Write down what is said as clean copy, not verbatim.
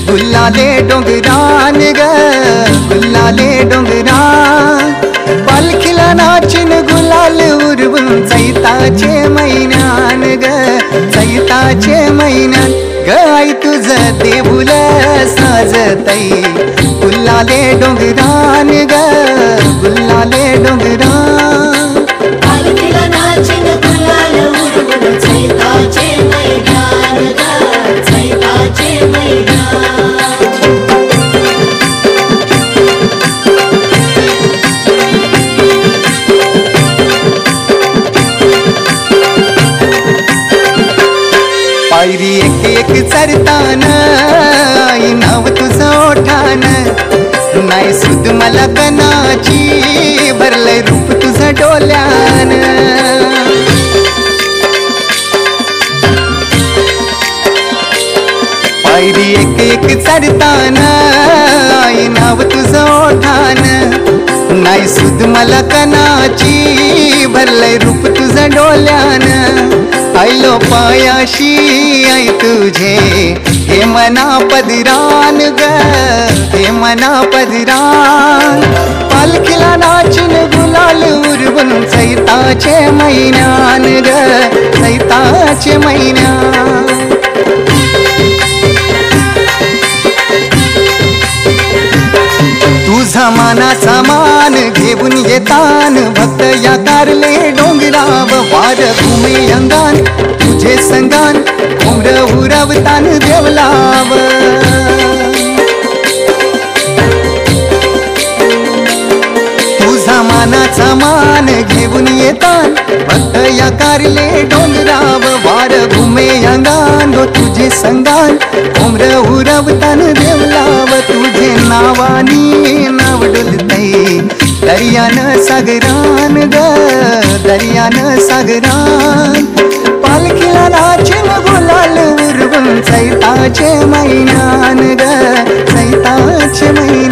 गुलाले डोंगरान ग गुलाले डोंगरान पालखीला नाचिन गुलाल उरवून चैताचे महिन्यान ग चैताचे महिन्यान ग आई तुझं देऊळ साजतई गुलाले डोंगरान ग गुलाले डोंगरान पालखीला नाचिन गुलाल उरवून चैताचे मैदान ग चैताचे मैदान पायरी एक एक चरतान आई नाव तुझं ओठान नाही सुद मला कनाची भरलंय रूप तुझं डोल्यान पायरी एक एक चरतान आई नाव तुझं ओठान नाही सुद मला कनाची भरलंय रूप तुझं डोल्यान आयलो पायाशी आई तुझे हे मना पदरान ग हे मना पदरान पालखीला नाचून गुलाल उरवून चैताचे महिन्यान ग चैताचे महिन्यान तुझा मानाचा मान घेऊन येतान भक्त या कारले डोंगराव वार घुमे अंगान तुझे संगान उमर उरवतान देवलाव तुझा मानाचा मान घेऊन येतान भक्त या कारले डोंगराव वार घुमे अंगान तुझे संगान उमर उरवतान देवलाव तुझे नावानी नाव डुलतई दर्यान सागरान ग दर्यान सागरान पालखीला नाचिन गुलाल उरवून चैताचे महिन्यान ग चैताचे महिन्यान